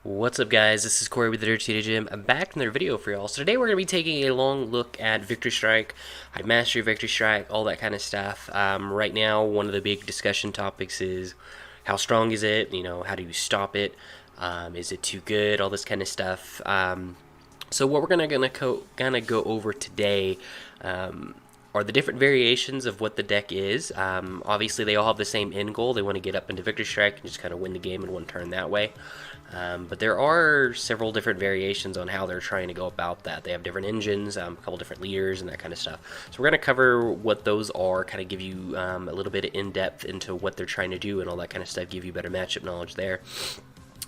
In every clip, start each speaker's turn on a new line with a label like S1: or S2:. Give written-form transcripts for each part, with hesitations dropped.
S1: What's up, guys? This is Corey with the Dirty Gym. I'm back with another video for y'all. So today we're going to be taking a long look at Victory Strike, High Mastery, Victory Strike, all that kind of stuff. Right now, one of the big discussion topics is how strong is it? You know, how do you stop it? Is it too good? All this kind of stuff. So what we're gonna go over today are the different variations of what the deck is. Obviously, they all have the same end goal. They want to get up into Victory Strike and just kind of win the game in one turn that way. But there are several different variations on how they're trying to go about that. They have different engines, a couple different leaders, and that kind of stuff. So we're going to cover what those are, kind of give you a little bit of in-depth into what they're trying to do and all that kind of stuff, give you better matchup knowledge there.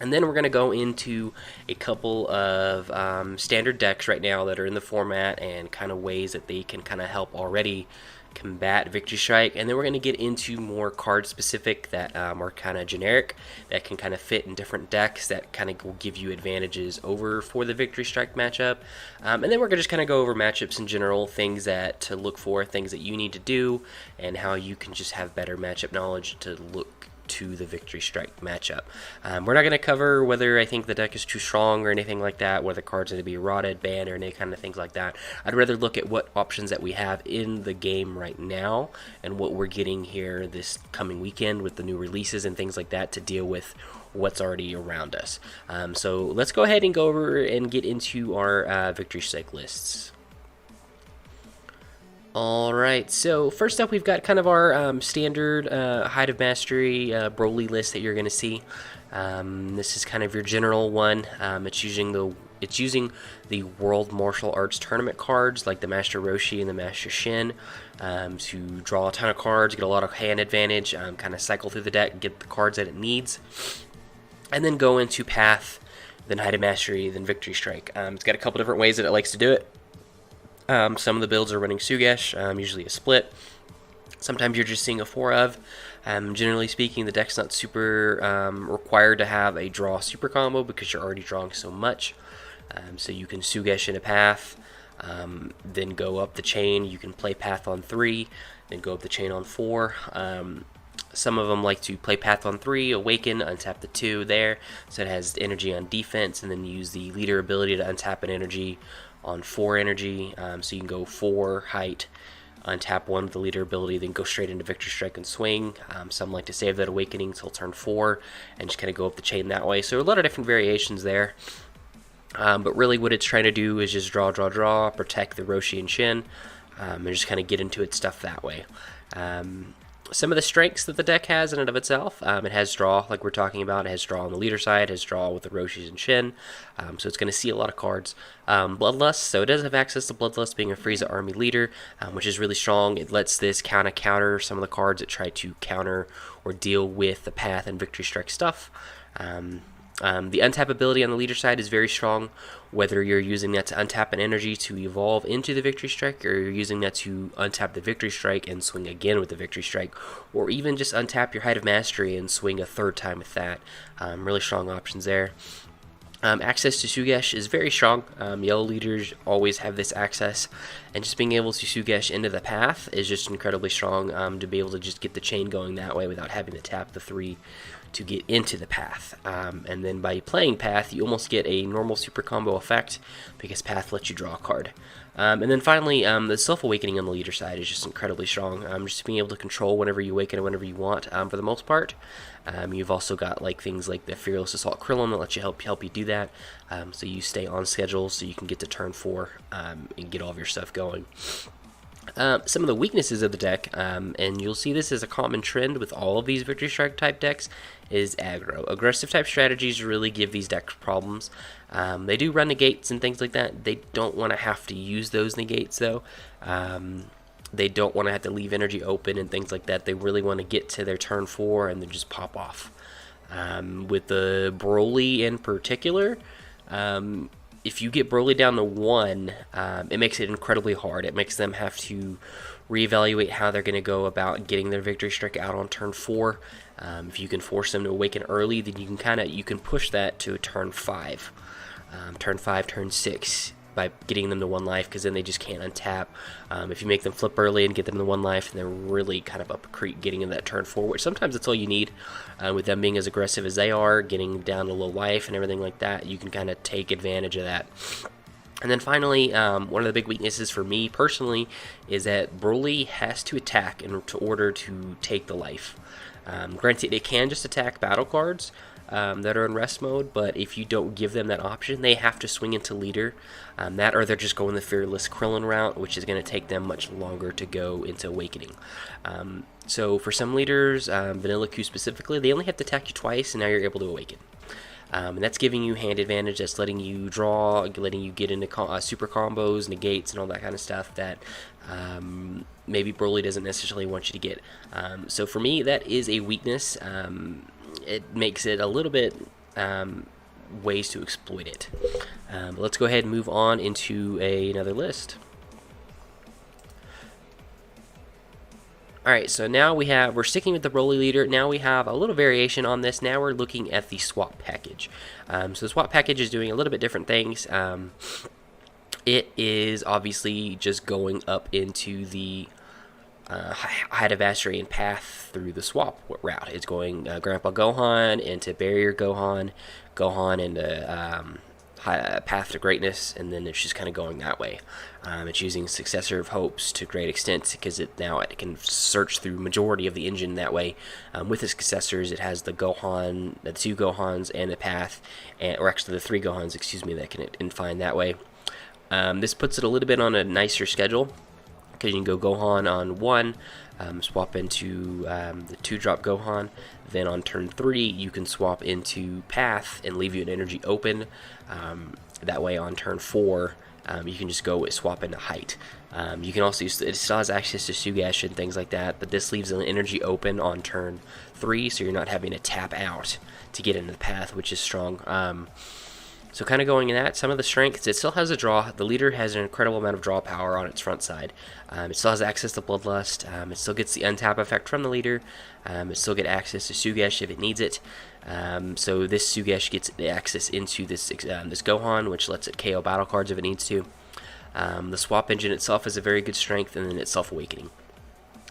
S1: And then we're going to go into a couple of standard decks right now that are in the format and kind of ways that they can kind of help already combat Victory Strike. And then we're going to get into more card specific that are kind of generic, that can kind of fit in different decks, that kind of will give you advantages over for the Victory Strike matchup. And then we're going to just kind of go over matchups in general, things that to look for, things that you need to do, and how you can just have better matchup knowledge to look to the Victory Strike matchup. We're not going to cover whether I think the deck is too strong or anything like that, whether cards are going to be rotted, banned, or any kind of things like that. I'd rather look at what options that we have in the game right now and what we're getting here this coming weekend with the new releases and things like that to deal with what's already around us. So let's go ahead and go over and get into our Victory Strike lists. Alright, so first up we've got kind of our standard Height of Mastery Broly list that you're going to see. This is kind of your general one. It's using the World Martial Arts Tournament cards like the Master Roshi and the Master Shin to draw a ton of cards, get a lot of hand advantage, kind of cycle through the deck, get the cards that it needs, and then go into Path, then Height of Mastery, then Victory Strike. It's got a couple different ways that it likes to do it. Some of the builds are running Sugesh, usually a split. Sometimes you're just seeing a 4 of. Generally speaking, the deck's not super required to have a draw super combo because you're already drawing so much. So you can Sugesh in a Path, then go up the chain. You can play Path on 3, then go up the chain on 4. Some of them like to play Path on 3, Awaken, untap the 2 there, so it has energy on defense, and then use the leader ability to untap an energy on 4 energy, so you can go 4 height, untap 1 with the leader ability, then go straight into Victory Strike and swing. Some like to save that Awakening till turn 4 and just kind of go up the chain that way. So a lot of different variations there. But really what it's trying to do is just draw, protect the Roshi and Shin, and just kind of get into its stuff that way. Some of the strengths that the deck has in and of itself, it has draw, like we're talking about. It has draw on the leader side, it has draw with the Roshis and Shin, so it's going to see a lot of cards. Bloodlust, so it does have access to Bloodlust, being a Frieza army leader, which is really strong. It lets this counter some of the cards that try to counter or deal with the Path and Victory Strike stuff. The untap ability on the leader side is very strong, whether you're using that to untap an energy to evolve into the Victory Strike, or you're using that to untap the Victory Strike and swing again with the Victory Strike, or even just untap your Height of Mastery and swing a 3rd time with that. Really strong options there. Access to Sugesh is very strong. Yellow leaders always have this access, and just being able to Sugesh into the Path is just incredibly strong, to be able to just get the chain going that way without having to tap the 3 to get into the Path. And then by playing Path, you almost get a normal super combo effect because Path lets you draw a card. And then finally, the Self-Awakening on the leader side is just incredibly strong. Just being able to control whenever you awaken and whenever you want, for the most part. You've also got like things like the Fearless Assault Krillin that lets you help you do that, so you stay on schedule so you can get to turn 4 and get all of your stuff going. Some of the weaknesses of the deck, and you'll see this as a common trend with all of these Victory Strike type decks, is aggro. Aggressive type strategies really give these decks problems. They do run negates and things like that. They don't want to have to use those negates though. They don't want to have to leave energy open and things like that. They really want to get to their turn 4 and then just pop off. With the Broly in particular, if you get Broly down to 1, it makes it incredibly hard. It makes them have to reevaluate how they're going to go about getting their Victory Strike out on turn 4. If you can force them to awaken early, then you can push that to turn 5. Turn 5, turn 6. by getting them to 1 life, because then they just can't untap. If you make them flip early and get them to 1 life, and they're really kind of up a creek getting in that turn 4, which sometimes that's all you need. With them being as aggressive as they are, getting down to low life and everything like that, you can kind of take advantage of that. And then finally, one of the big weaknesses for me personally is that Broly has to attack in order to take the life. Granted, it can just attack battle cards that are in rest mode, but if you don't give them that option, they have to swing into leader. That, or they're just going the Fearless Krillin route, which is going to take them much longer to go into Awakening. So for some leaders, Vanilla Q specifically, they only have to attack you twice, and now you're able to Awaken. And that's giving you hand advantage. That's letting you draw, letting you get into super combos, negates, and all that kind of stuff that maybe Broly doesn't necessarily want you to get. So for me, that is a weakness. It makes it a little bit ways to exploit it. But let's go ahead and move on into another list. Alright, so now we're sticking with the Broly leader. Now we have a little variation on this. Now we're looking at the swap package. So the swap package is doing a little bit different things. It is obviously just going up into the Height of Mastery and path through the swap route. It's going Grandpa Gohan into Barrier Gohan, Gohan into Path to Greatness, and then it's just kind of going that way. It's using Successor of Hopes to great extent because it can search through majority of the engine that way. With the successors, it has the Gohan, the 2 Gohans, and the Path, or actually the 3 Gohans, excuse me, that can find that way. This puts it a little bit on a nicer schedule, because you can go Gohan on 1, swap into the 2-drop Gohan. Then on turn 3, you can swap into Path and leave you an energy open. That way on turn 4, you can just go swap into Height. You can also use, it still has access to Sugash and things like that, but this leaves an energy open on turn 3, so you're not having to tap out to get into the Path, which is strong. So kind of going in that, some of the strengths, it still has a draw. The leader has an incredible amount of draw power on its front side. It still has access to Bloodlust. It still gets the untap effect from the leader. It still gets access to Sugash if it needs it. So this Sugash gets access into this Gohan, which lets it KO battle cards if it needs to. The swap engine itself has a very good strength, and then it's self-awakening.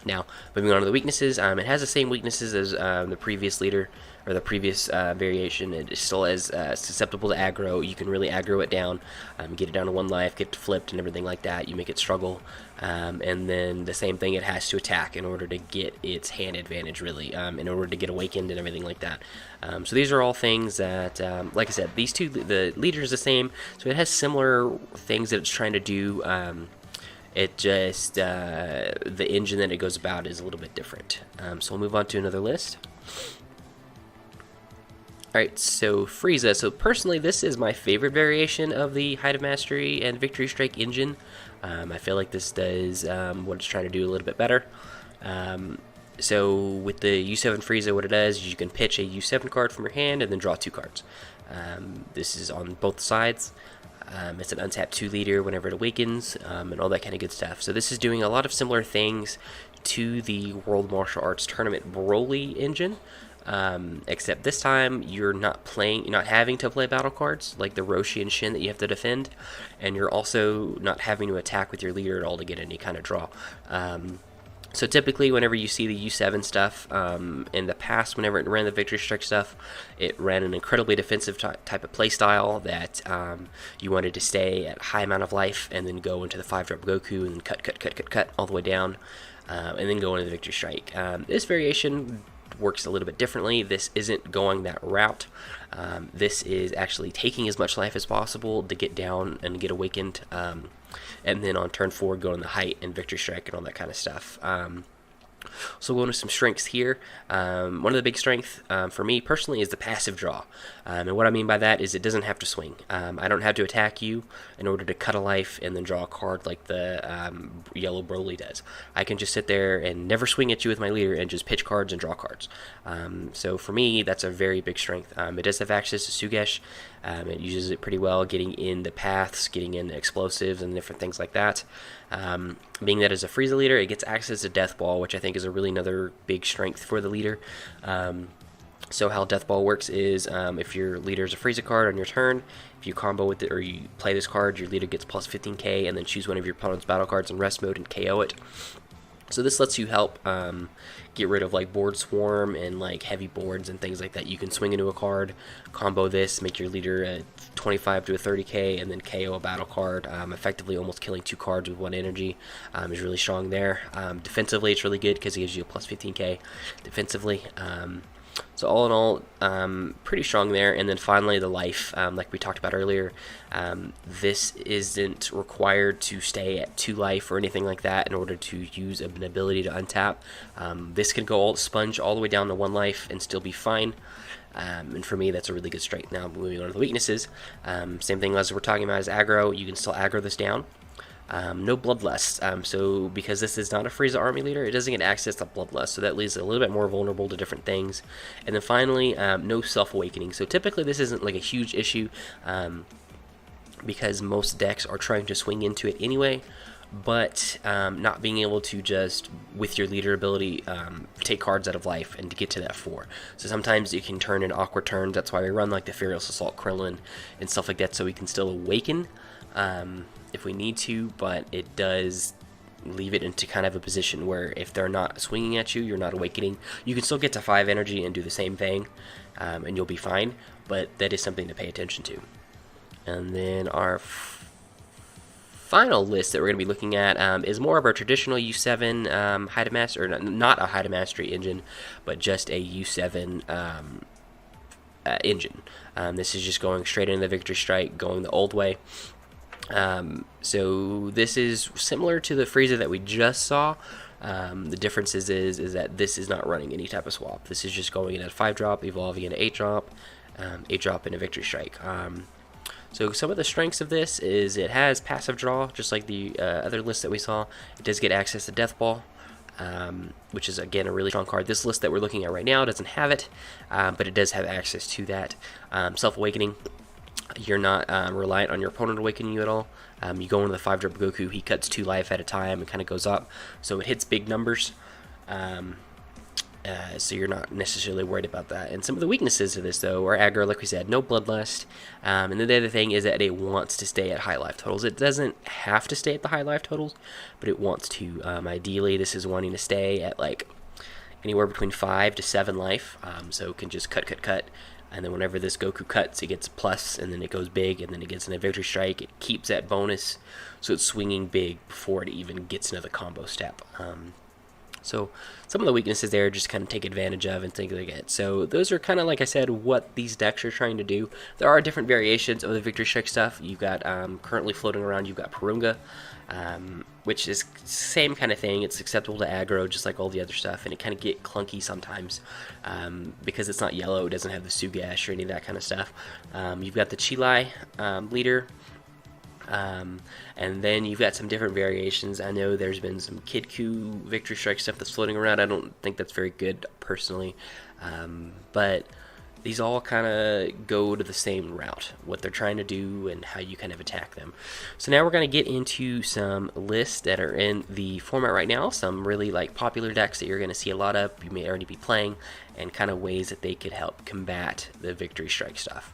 S1: Now, moving on to the weaknesses, it has the same weaknesses as the previous leader, or the previous variation. It is still as susceptible to aggro. You can really aggro it down, get it down to 1 life, get it flipped and everything like that. You make it struggle. And then the same thing, it has to attack in order to get its hand advantage, really, in order to get awakened and everything like that. So these are all things that, like I said, these two, the leader is the same, so it has similar things that it's trying to do. It just, the engine that it goes about is a little bit different. So we'll move on to another list. Alright, so Frieza. So personally, this is my favorite variation of the Height of Mastery and Victory Strike engine. I feel like this does what it's trying to do a little bit better. So with the U7 Frieza, what it does is you can pitch a U7 card from your hand and then draw 2 cards. This is on both sides. It's an untapped 2 leader whenever it awakens, and all that kind of good stuff. So this is doing a lot of similar things to the World Martial Arts Tournament Broly engine, except this time you're not having to play battle cards like the Roshi and Shin that you have to defend, and you're also not having to attack with your leader at all to get any kind of draw. So typically, whenever you see the U7 stuff, in the past, whenever it ran the Victory Strike stuff, it ran an incredibly defensive type of playstyle that you wanted to stay at a high amount of life and then go into the 5-drop Goku and then cut all the way down, and then go into the Victory Strike. This variation works a little bit differently. This isn't going that route. This is actually taking as much life as possible to get down and get awakened, and then on turn 4 go on the Height and Victory Strike and all that kind of stuff. So we'll go into some strengths here. One of the big strengths for me personally is the passive draw. And what I mean by that is it doesn't have to swing. I don't have to attack you in order to cut a life and then draw a card like the yellow Broly does. I can just sit there and never swing at you with my leader and just pitch cards and draw cards. So for me, that's a very big strength. It does have access to Sugash. It uses it pretty well, getting in the paths, getting in explosives and different things like that. Being that as a Frieza leader, it gets access to Death Ball, which I think is a really another big strength for the leader. So how Death Ball works is if your leader is a Frieza card on your turn, if you combo with it or you play this card, your leader gets plus 15k, and then choose one of your opponent's battle cards in rest mode and KO it. So this lets you help get rid of like board swarm and like heavy boards and things like that. You can swing into a card, combo this, make your leader a 25 to a 30k, and then KO a battle card, effectively almost killing 2 cards with 1 energy. Is really strong there. Defensively, it's really good because it gives you a plus 15k defensively. So all in all, pretty strong there. And then finally the life, like we talked about earlier, this isn't required to stay at 2 life or anything like that in order to use an ability to untap. This can go sponge all the way down to 1 life and still be fine. And for me, that's a really good strike. Now moving on to the weaknesses, same thing as we're talking about as aggro. You can still aggro this down. No Bloodlust, so because this is not a Frieza army leader, it doesn't get access to Bloodlust, so that leaves it a little bit more vulnerable to different things. And then finally, no Self-Awakening. So typically this isn't like a huge issue because most decks are trying to swing into it anyway, but not being able to just, with your leader ability, take cards out of life and to get to that 4. So sometimes you can turn in awkward turns. That's why we run like the Furious Assault Krillin and stuff like that, so we can still awaken if we need to, but it does leave it into kind of a position where if they're not swinging at you, you're not awakening. You can still get to 5 energy and do the same thing, and you'll be fine, but that is something to pay attention to. And then our final list that we're going to be looking at is more of our traditional U7 High to Mastery, or not a High to Mastery engine, but just a U7 engine. This is just going straight into the Victory Strike, going the old way. So this is similar to the Frieza that we just saw. The difference is that this is not running any type of swap. This is just going in at 5-drop, evolving into 8-drop, 8-drop into Victory Strike. So some of the strengths of this is it has passive draw, just like the other list that we saw. It does get access to Death Ball, which is again a really strong card. This list that we're looking at right now doesn't have it, but it does have access to that. Self-Awakening. You're not reliant on your opponent awakening you at all. You go into the 5-drop Goku, he cuts 2 life at a time and kind of goes up, so it hits big numbers. So you're not necessarily worried about that. And some of the weaknesses of this, though, are aggro, like we said, no Bloodlust. And then the other thing is that it wants to stay at high life totals. It doesn't have to stay at the high life totals, but it wants to. Ideally, this is wanting to stay at like anywhere between 5 to 7 life. So it can just cut. And then whenever this Goku cuts, it gets plus, and then it goes big, and then it gets in a Victory Strike. It keeps that bonus, so it's swinging big before it even gets into the combo step. So some of the weaknesses there just kind of take advantage of and things like that. So those are kind of, like I said, what these decks are trying to do. There are different variations of the Victory Strike stuff. You've got currently floating around, you've got Purunga, which is same kind of thing. It's acceptable to aggro just like all the other stuff, and it kind of get clunky sometimes because it's not yellow, it doesn't have the Sugash or any of that kind of stuff. You've got the Chilai leader, and then you've got some different variations. I know there's been some Kid Ku Victory Strike stuff that's floating around. I don't think that's very good personally, but these all kind of go to the same route, what they're trying to do and how you kind of attack them. So now we're going to get into some lists that are in the format right now, some really like popular decks that you're going to see a lot of, you may already be playing, and kind of ways that they could help combat the Victory Strike stuff.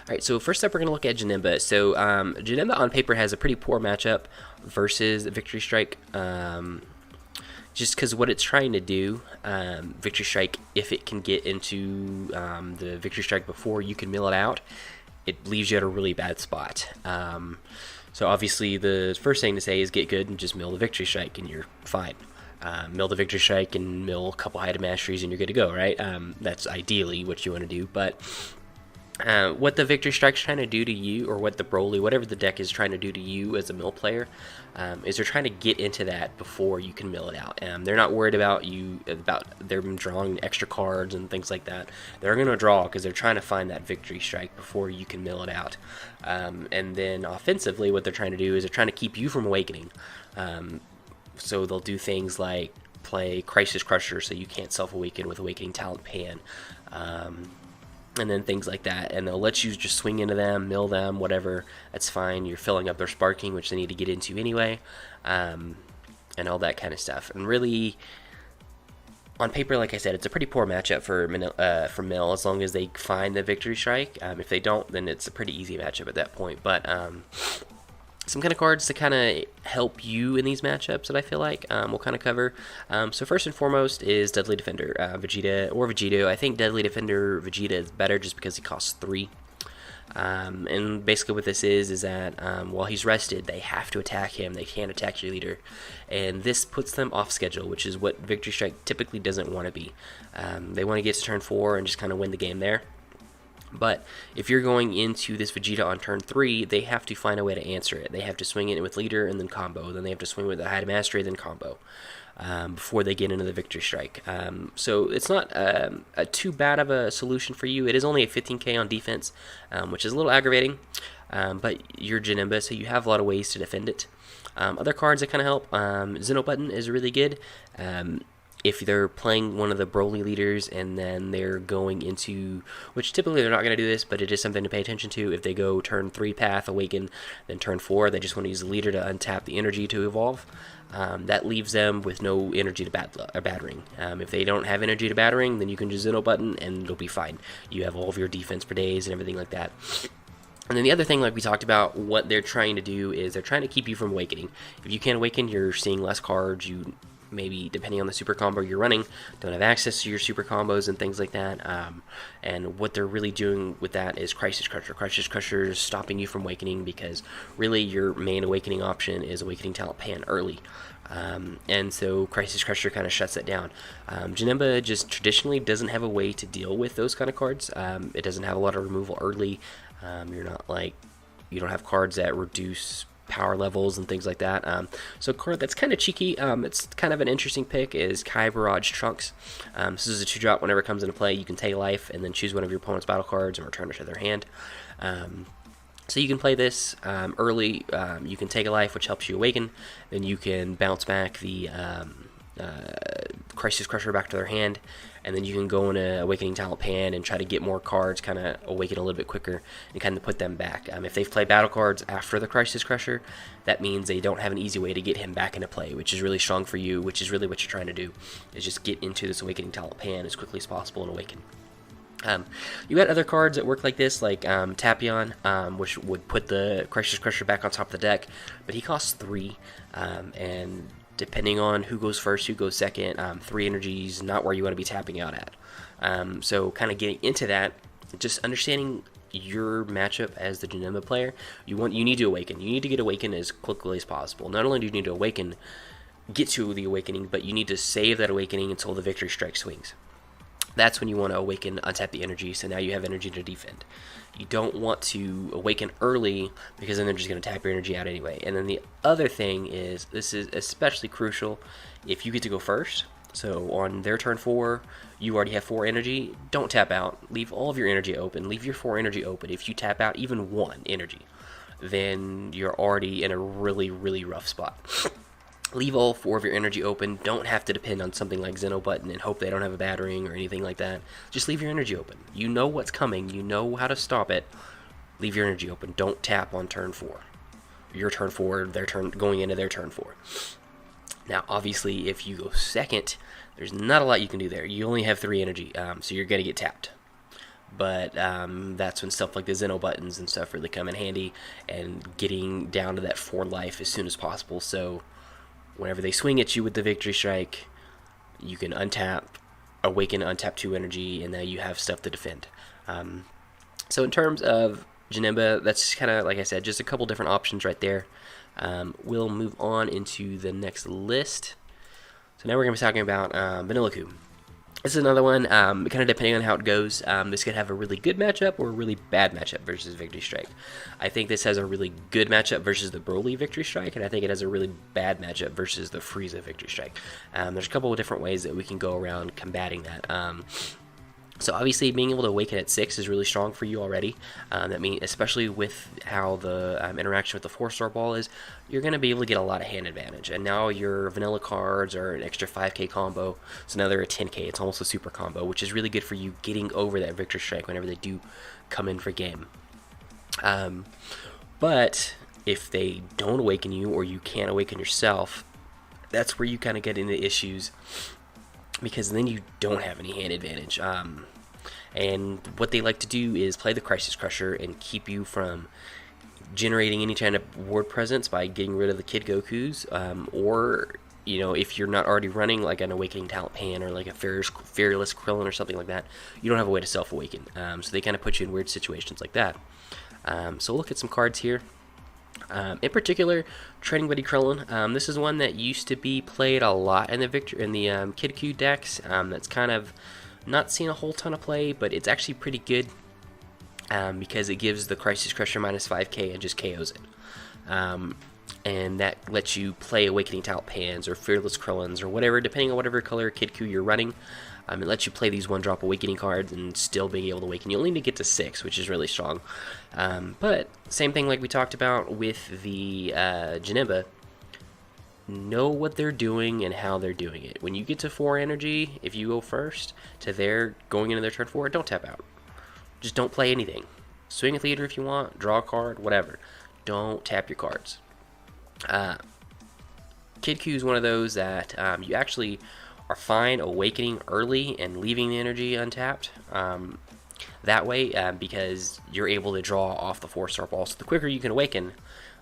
S1: Alright, so first up we're going to look at Janela. So Janela on paper has a pretty poor matchup versus Victory Strike. Just because what it's trying to do, Victory Strike, if it can get into the Victory Strike before you can mill it out, it leaves you at a really bad spot. So obviously the first thing to say is get good and just mill the Victory Strike and you're fine. Mill the Victory Strike and mill a couple High to Masteries and you're good to go, right? That's ideally what you want to do, but what the Victory Strike's trying to do to you, or what the Broly, whatever the deck is trying to do to you as a mill player, is they're trying to get into that before you can mill it out. They're not worried about them drawing extra cards and things like that. They're going to draw because they're trying to find that Victory Strike before you can mill it out. And then offensively, what they're trying to do is they're trying to keep you from awakening. So they'll do things like play Crisis Crusher so you can't self-awaken with Awakening Talent Pan. And then things like that, and they'll let you just swing into them, mill them, whatever, that's fine. You're filling up their sparking, which they need to get into anyway, and all that kind of stuff. And really, on paper, like I said, it's a pretty poor matchup for Mill as long as they find the victory strike. If they don't, then it's a pretty easy matchup at that point. But some kind of cards to kind of help you in these matchups that I feel like we'll kind of cover. So first and foremost is Deadly Defender, Vegeta or Vegito. I think Deadly Defender Vegeta is better just because he costs 3. And basically what this is that while he's rested, they have to attack him. They can't attack your leader. And this puts them off schedule, which is what Victory Strike typically doesn't want to be. They want to get to turn 4 and just kind of win the game there. But if you're going into this Vegeta on turn 3, they have to find a way to answer it. They have to swing it with leader and then combo. Then they have to swing with the High Mastery, then combo. Before they get into the Victory Strike. So it's not too bad of a solution for you. It is only a 15k on defense, which is a little aggravating, but you're Janela, so you have a lot of ways to defend it. Other cards that kind of help, Zeno Button is really good. If they're playing one of the Broly leaders and then they're going into, which typically they're not going to do this, but it is something to pay attention to. If they go turn 3 Path, Awaken, then turn 4, they just want to use the leader to untap the energy to evolve. That leaves them with no energy to battering. If they don't have energy to battering, then you can just Zeno Button and it'll be fine. You have all of your defense per days and everything like that. And then the other thing, like we talked about, what they're trying to do is they're trying to keep you from awakening. If you can't awaken, you're seeing less cards. You maybe, depending on the super combo you're running, don't have access to your super combos and things like that. And what they're really doing with that is Crisis Crusher. Crisis Crusher is stopping you from awakening because really your main awakening option is Awakening Talent Pan early. And so Crisis Crusher kind of shuts that down. Janela just traditionally doesn't have a way to deal with those kind of cards. It doesn't have a lot of removal early. You don't have cards that reduce power levels and things like that. So a card that's kind of cheeky, it's kind of an interesting pick, is Kai Barrage Trunks. This is a 2-drop. Whenever it comes into play, you can take life and then choose one of your opponent's battle cards and return it to their hand. So you can play this early. You can take a life, which helps you awaken. Then you can bounce back the Crisis Crusher back to their hand, and then you can go in a Awakening Talent Pan and try to get more cards, kind of awaken a little bit quicker, and kind of put them back. If they've played battle cards after the Crisis Crusher, that means they don't have an easy way to get him back into play, which is really strong for you, which is really what you're trying to do, is just get into this Awakening Talent Pan as quickly as possible and awaken. You got other cards that work like this, like Tapion, which would put the Crisis Crusher back on top of the deck, but he costs 3, and depending on who goes first, who goes second, 3 energies, not where you want to be tapping out at. So kind of getting into that, just understanding your matchup as the Janela player, you need to awaken. You need to get awakened as quickly as possible. Not only do you need to awaken, get to the awakening, but you need to save that awakening until the Victory Strike swings. That's when you want to awaken, untap the energy, so now you have energy to defend. You don't want to awaken early because then they're just going to tap your energy out anyway. And then the other thing is, this is especially crucial if you get to go first. So on their turn 4, you already have 4 energy. Don't tap out. Leave all of your energy open. Leave your 4 energy open. If you tap out even 1 energy, then you're already in a really, really rough spot. Leave all 4 of your energy open. Don't have to depend on something like Zeno Button and hope they don't have a battering or anything like that. Just leave your energy open. You know what's coming. You know how to stop it. Leave your energy open. Don't tap on turn 4. Your turn 4, their turn, going into their turn 4. Now, obviously, if you go second, there's not a lot you can do there. You only have 3 energy, so you're going to get tapped. But that's when stuff like the Zeno Buttons and stuff really come in handy, and getting down to that 4 life as soon as possible. So whenever they swing at you with the Victory Strike, you can untap, awaken, untap 2 energy, and now you have stuff to defend. So in terms of Janela, that's kind of, like I said, just a couple different options right there. We'll move on into the next list. So now we're going to be talking about Vanilla Coup. This is another one, kind of depending on how it goes. This could have a really good matchup or a really bad matchup versus Victory Strike. I think this has a really good matchup versus the Broly Victory Strike, and I think it has a really bad matchup versus the Frieza Victory Strike. There's a couple of different ways that we can go around combating that. So obviously being able to awaken at 6 is really strong for you already. That means, especially with how the interaction with the 4-star ball is, you're going to be able to get a lot of hand advantage. And now your vanilla cards are an extra 5k combo, so now they're a 10k. It's almost a super combo, which is really good for you getting over that Victory Strike whenever they do come in for game. But if they don't awaken you, or you can't awaken yourself, that's where you kind of get into issues because then you don't have any hand advantage. And what they like to do is play the Crisis Crusher and keep you from generating any kind of ward presence by getting rid of the Kid Gokus, or if you're not already running like an Awakening Talent Pan or like a Fearless Krillin or something like that, you don't have a way to self-awaken. So they kind of put you in weird situations like that. So we'll look at some cards here. In particular, Training Buddy Krillin. This is one that used to be played a lot in the Kid Q decks. That's kind of not seen a whole ton of play, but it's actually pretty good because it gives the Crisis Crusher minus 5k and just KOs it. And that lets you play Awakening Talent Pans or Fearless Krillins or whatever, depending on whatever color Kid Q you're running. It lets you play these one-drop Awakening cards and still being able to awaken. You only need to get to 6, which is really strong. But same thing like we talked about with the Janela. Know what they're doing and how they're doing it. When you get to 4 energy, if you go first to their going into their turn 4, don't tap out. Just don't play anything. Swing a leader if you want, draw a card, whatever. Don't tap your cards. Kid Q is one of those that you actually are fine awakening early and leaving the energy untapped. That way, because you're able to draw off the 4-star ball. So the quicker you can awaken,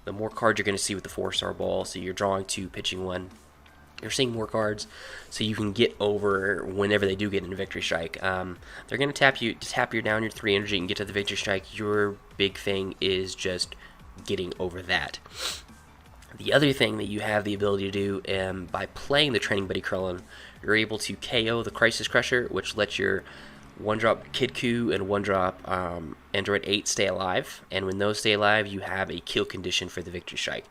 S1: the more cards you're going to see with the 4-star ball. So you're drawing 2, pitching 1. You're seeing more cards, so you can get over whenever they do get into Victory Strike. They're going to tap you down your 3 energy and get to the Victory Strike. Your big thing is just getting over that. The other thing that you have the ability to do by playing the Training Buddy Krillin, you're able to KO the Crisis Crusher, which lets your 1-drop Kid Q and 1-drop Android 8 stay alive. And when those stay alive, you have a kill condition for the Victory Strike.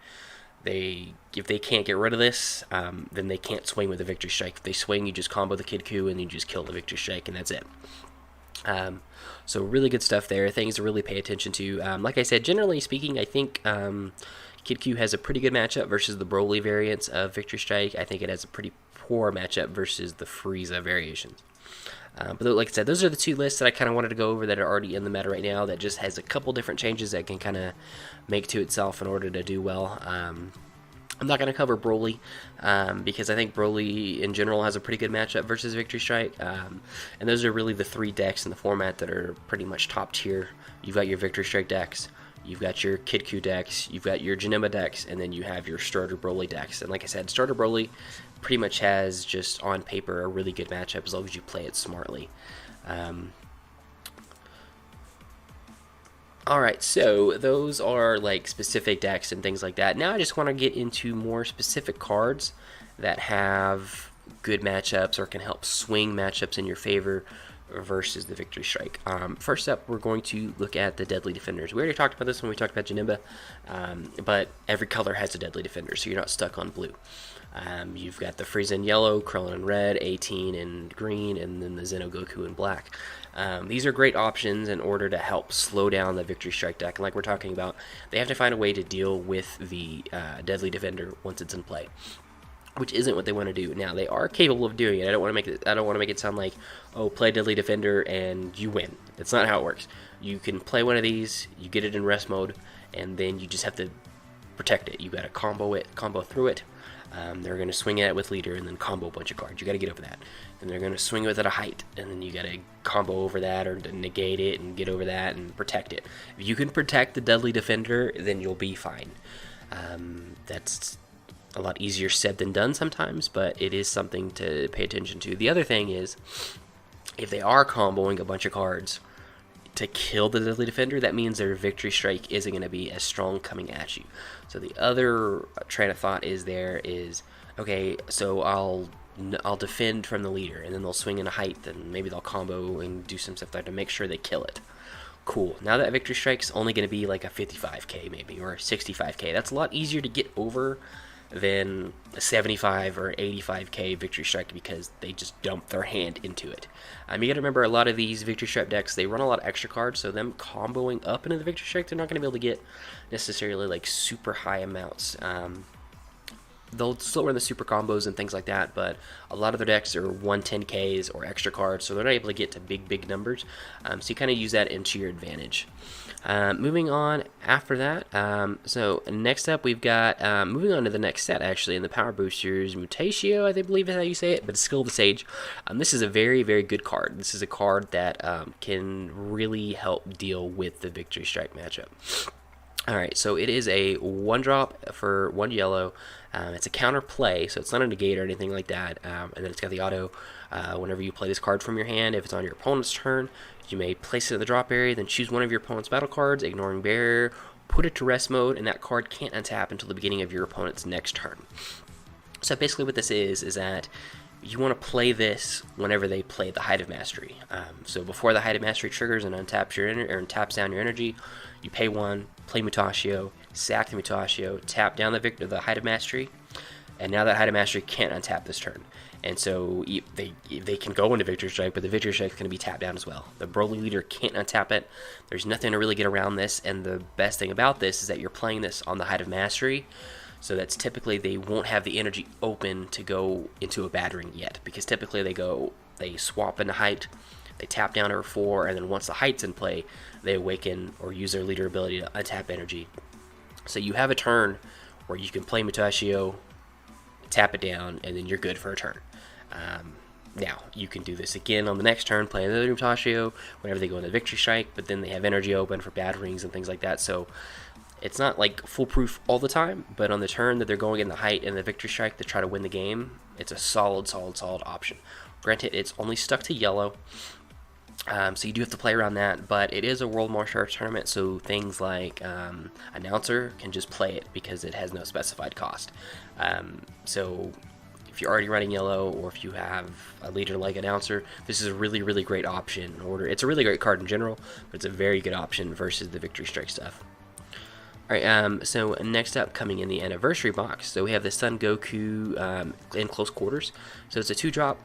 S1: If they can't get rid of this, then they can't swing with the Victory Strike. If they swing, you just combo the Kid Q and you just kill the Victory Strike, and that's it. So really good stuff there. Things to really pay attention to. Like I said, generally speaking, I think Kid Q has a pretty good matchup versus the Broly variants of Victory Strike. I think it has a pretty poor matchup versus the Frieza variations. But like I said, those are the 2 lists that I kind of wanted to go over that are already in the meta right now that just has a couple different changes that can kind of make to itself in order to do well. I'm not going to cover Broly because I think Broly in general has a pretty good matchup versus Victory Strike. And those are really the 3 decks in the format that are pretty much top tier. You've got your Victory Strike decks, you've got your Kid Q decks, you've got your Janela decks, and then you have your Starter Broly decks. And like I said, Starter Broly pretty much has just on paper a really good matchup as long as you play it smartly. Alright, so those are like specific decks and things like that. Now I just want to get into more specific cards that have good matchups or can help swing matchups in your favor versus the Victory Strike. First up, we're going to look at the Deadly Defenders. We already talked about this when we talked about Janela, but every color has a Deadly Defender, so you're not stuck on blue. You've got the Frieza in yellow, Krillin in red, 18 in green, and then the Zeno Goku in black. These are great options in order to help slow down the Victory Strike deck. And like we're talking about, they have to find a way to deal with the Deadly Defender once it's in play, which isn't what they want to do. Now they are capable of doing it. I don't want to make it sound like, oh, play Deadly Defender and you win. That's not how it works. You can play one of these, you get it in rest mode, and then you just have to protect it. You got to combo through it. They're going to swing at it with leader and then combo a bunch of cards. You got to get over that. Then they're going to swing with it at a height, and then you got to combo over that or negate it and get over that and protect it. If you can protect the Deadly Defender, then you'll be fine. That's a lot easier said than done sometimes, but it is something to pay attention to. The other thing is, if they are comboing a bunch of cards to kill the Deadly Defender, that means their Victory Strike isn't going to be as strong coming at you. So the other train of thought is okay, so I'll defend from the leader, and then they'll swing in a height, and maybe they'll combo and do some stuff there to make sure they kill it. Cool. Now that Victory Strike's only going to be like a 55k maybe, or a 65k. That's a lot easier to get over than a 75 or 85k Victory Strike because they just dump their hand into it. You got to remember, a lot of these Victory Strike decks, they run a lot of extra cards, so them comboing up into the Victory Strike, they're not going to be able to get necessarily like super high amounts. they'll still run the super combos and things like that, but a lot of their decks are 110Ks or extra cards, so they're not able to get to big numbers. So you kind of use that into your advantage. Moving on after that, so next up we've got, moving on to the next set actually, in the Power Boosters, Mutatio, I believe is how you say it, but it's Skill of the Sage. This is a very good card. This is a card that can really help deal with the Victory Strike matchup. Alright, so it is a 1-drop for 1 yellow. It's a counter play, so it's not a negate or anything like that. And then it's got the auto. Whenever you play this card from your hand, if it's on your opponent's turn, you may place it in the drop area, then choose one of your opponent's battle cards, ignoring barrier, put it to rest mode, and that card can't untap until the beginning of your opponent's next turn. So basically what this is that you want to play this whenever they play the Height of Mastery. So before the Height of Mastery triggers and untaps your or taps down your energy, you pay 1, play Mutatio, sack the Mutatio, tap down the Height of Mastery, and now that Height of Mastery can't untap this turn. And so they can go into Victory Strike, but the Victory Strike is going to be tapped down as well. The Broly leader can't untap it. There's nothing to really get around this, and the best thing about this is that you're playing this on the Height of Mastery, so that's typically they won't have the energy open to go into a battering yet, because typically they swap into height, they tap down over 4, and then once the height's in play, they awaken or use their leader ability to untap energy. So you have a turn where you can play Mutatio, tap it down, and then you're good for a turn. Now, you can do this again on the next turn, play another Mutatio whenever they go into Victory Strike, but then they have energy open for batterings and things like that, so it's not like foolproof all the time, but on the turn that they're going in the height and the Victory Strike to try to win the game, it's a solid option. Granted, it's only stuck to yellow, so you do have to play around that, but it is a World Martial Arts tournament, so things like Announcer can just play it because it has no specified cost. So if you're already running yellow, or if you have a leader like Announcer, this is a really great option. It's a really great card in general, but it's a very good option versus the Victory Strike stuff. Alright, so next up, coming in the anniversary box, so we have the Son Goku in close quarters. So it's a 2-drop,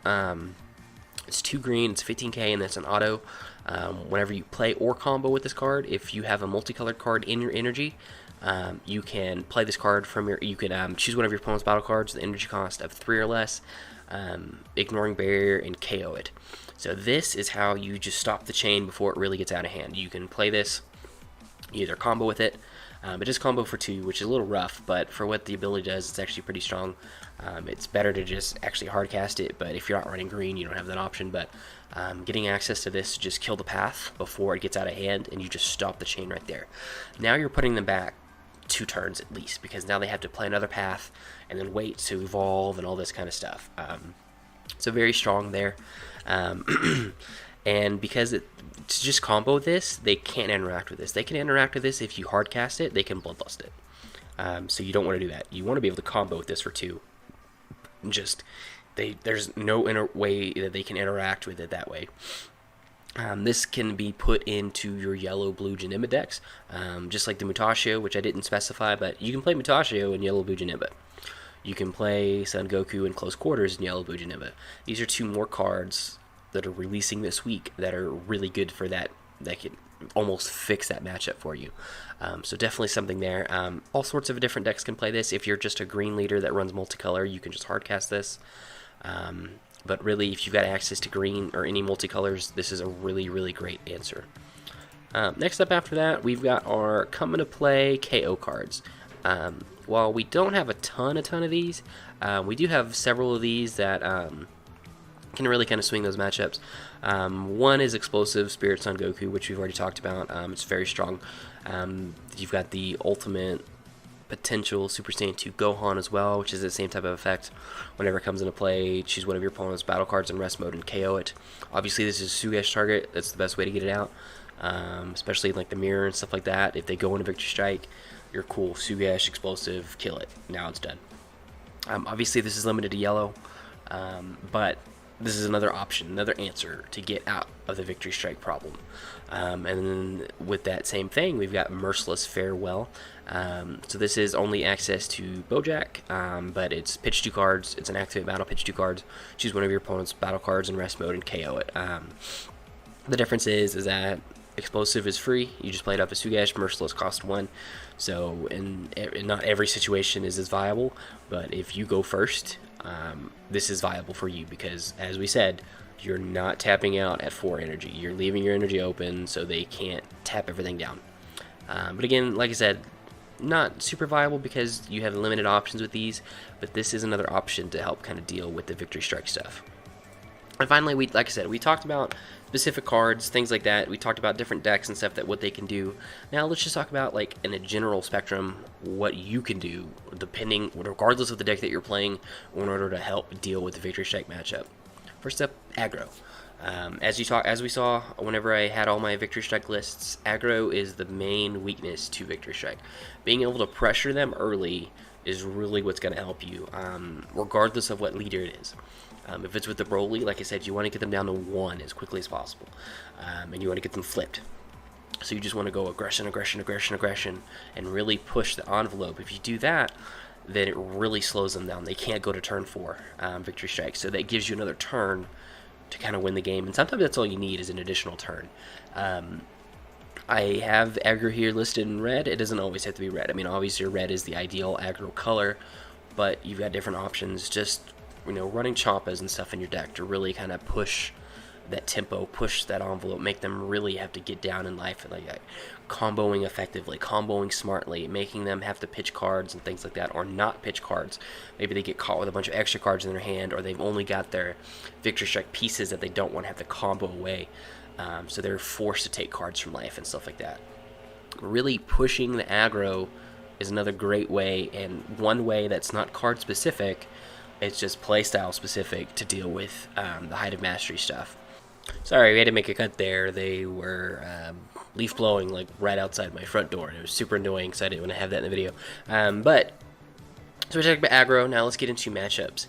S1: it's 2 green, it's 15k, and that's an auto. Whenever you play or combo with this card, if you have a multicolored card in your energy, you can play this card from your, you can choose one of your opponent's battle cards with an energy cost of 3 or less, ignoring barrier, and KO it. So this is how you just stop the chain before it really gets out of hand. You can play this, you either combo with it, it is combo for 2, which is a little rough, but for what the ability does, it's actually pretty strong. It's better to just actually hard cast it, but if you're not running green, you don't have that option. But getting access to this, just kill the path before it gets out of hand, and you just stop the chain right there. Now you're putting them back 2 turns at least, because now they have to play another path and then wait to evolve and all this kind of stuff. So very strong there. And because to just combo this, they can't interact with this. They can interact with this if you hard cast it, they can bloodlust it. So you don't want to do that. You want to be able to combo with this for 2. There's no way that they can interact with it that way. This can be put into your yellow-blue Janela decks, just like the Mutatio, which I didn't specify, but you can play Mutatio in yellow-blue Janela. You can play Son Goku in close quarters in yellow-blue Janela. These are 2 more cards that are releasing this week that are really good for that can almost fix that matchup for you. So definitely something there. All sorts of different decks can play this. If you're just a green leader that runs multicolor, you can just hardcast this. But really, if you've got access to green or any multicolors, this is a really great answer. Next up after that, we've got our come into play KO cards. While we don't have a ton of these, we do have several of these that can really kind of swing those matchups. One is Explosive Spirit Son Goku, which we've already talked about. It's very strong. You've got the ultimate potential Super Saiyan 2 Gohan as well, which is the same type of effect. Whenever it comes into play, choose one of your opponent's battle cards in rest mode and KO it. Obviously, this is a Sugesh target. That's the best way to get it out, especially like the mirror and stuff like that. If they go into Victory Strike, you're cool. Sugesh, Explosive, kill it. Now it's done. Obviously, this is limited to yellow, but this is another option, another answer to get out of the Victory Strike problem. And then with that same thing, we've got Merciless Farewell. So this is only access to Bojack, but it's pitch 2 cards. It's an activate battle, pitch 2 cards. Choose one of your opponent's battle cards in rest mode and KO it. The difference is that Explosive is free. You just play it up as Sugash. Merciless cost 1. So, not every situation is as viable, but if you go first, this is viable for you because, as we said, you're not tapping out at 4 energy. You're leaving your energy open so they can't tap everything down. But again, like I said, not super viable because you have limited options with these, but this is another option to help kind of deal with the Victory Strike stuff. And finally, like I said, we talked about specific cards, things like that. We talked about different decks and stuff, that what they can do. Now let's just talk about, like, in a general spectrum, what you can do, regardless of the deck that you're playing, in order to help deal with the Victory Strike matchup. First up, Aggro. As we saw, whenever I had all my Victory Strike lists, Aggro is the main weakness to Victory Strike. Being able to pressure them early is really what's going to help you, regardless of what leader it is. If it's with the Broly, like I said, you want to get them down to 1 as quickly as possible, and you want to get them flipped. So you just want to go aggression, aggression, aggression, aggression, and really push the envelope. If you do that, then it really slows them down. They can't go to turn 4 Victory Strike, so that gives you another turn to kind of win the game, and sometimes that's all you need is an additional turn. I have Aggro here listed in red. It doesn't always have to be red. I mean, obviously red is the ideal Aggro color, but you've got different options. Just, running Champas and stuff in your deck to really kind of push that tempo, push that envelope, make them really have to get down in life, like comboing effectively, comboing smartly, making them have to pitch cards and things like that, or not pitch cards. Maybe they get caught with a bunch of extra cards in their hand, or they've only got their Victory Strike pieces that they don't want to have to combo away, so they're forced to take cards from life and stuff like that. Really pushing the aggro is another great way, and one way that's not card specific, it's just playstyle specific to deal with the Height of Mastery stuff. Sorry, we had to make a cut there. They were leaf blowing like right outside my front door, and it was super annoying because I didn't want to have that in the video. So we're talking about aggro. Now let's get into matchups.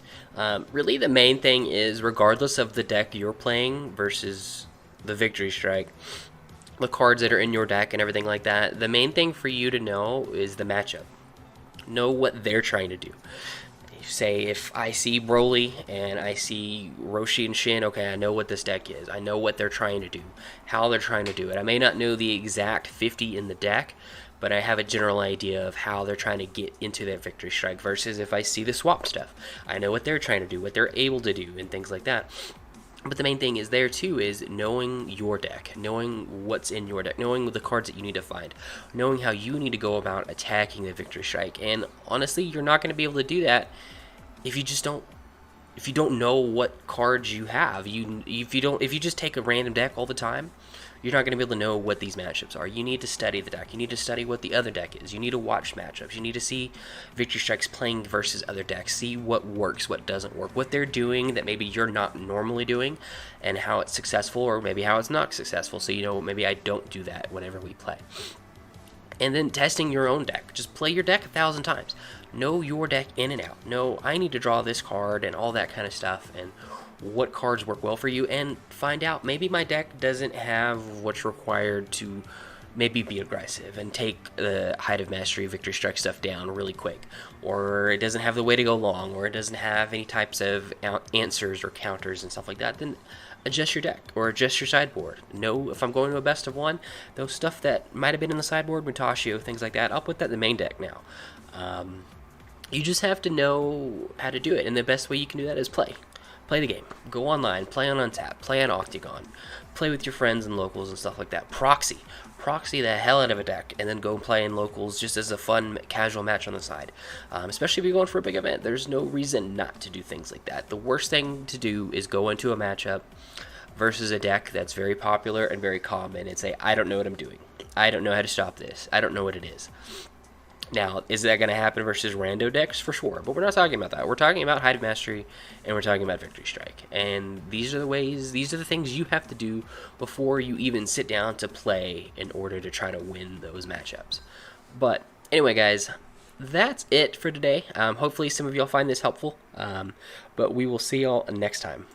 S1: Really, the main thing is, regardless of the deck you're playing versus the Victory Strike, the cards that are in your deck and everything like that, the main thing for you to know is the matchup. Know what they're trying to do. Say if I see Broly and I see Roshi and Shin, okay, I know what this deck is. I know what they're trying to do, how they're trying to do it. I may not know the exact 50 in the deck, but I have a general idea of how they're trying to get into that Victory Strike, versus if I see the swap stuff, I know what they're trying to do, what they're able to do, and things like that. But the main thing is there too is knowing your deck, knowing what's in your deck, knowing the cards that you need to find, knowing how you need to go about attacking the Victory Strike. And honestly, you're not going to be able to do that if you don't know what cards you have. If you just take a random deck all the time, you're not going to be able to know what these matchups are. You need to study the deck. You need to study what the other deck is. You need to watch matchups. You need to see Victory Strikes playing versus other decks. See what works, what doesn't work, what they're doing that maybe you're not normally doing, and how it's successful or maybe how it's not successful. So maybe I don't do that whenever we play. And then testing your own deck. Just play your deck 1,000 times. Know your deck in and out. Know I need to draw this card and all that kind of stuff, and what cards work well for you, and find out maybe my deck doesn't have what's required to maybe be aggressive and take the Height of Mastery Victory Strike stuff down really quick, or it doesn't have the way to go long, or it doesn't have any types of answers or counters and stuff like that. Then adjust your deck or adjust your sideboard. Know if I'm going to a best of 1, those stuff that might have been in the sideboard, Mutashio, things like that, I'll put that in the main deck now. You just have to know how to do it, and the best way you can do that is play the game. Go online, play on Untap, play on Octagon, play with your friends and locals and stuff like that. Proxy the hell out of a deck, and then go play in locals just as a fun casual match on the side. Especially if you're going for a big event, there's no reason not to do things like that. The worst thing to do is go into a matchup versus a deck that's very popular and very common and say, I don't know what I'm doing. I don't know how to stop this. I don't know what it is. Now, is that going to happen versus rando decks? For sure, but we're not talking about that. We're talking about Height of Mastery, and we're talking about Victory Strike. And these are the things you have to do before you even sit down to play in order to try to win those matchups. But anyway, guys, that's it for today. Hopefully some of y'all find this helpful, but we will see y'all next time.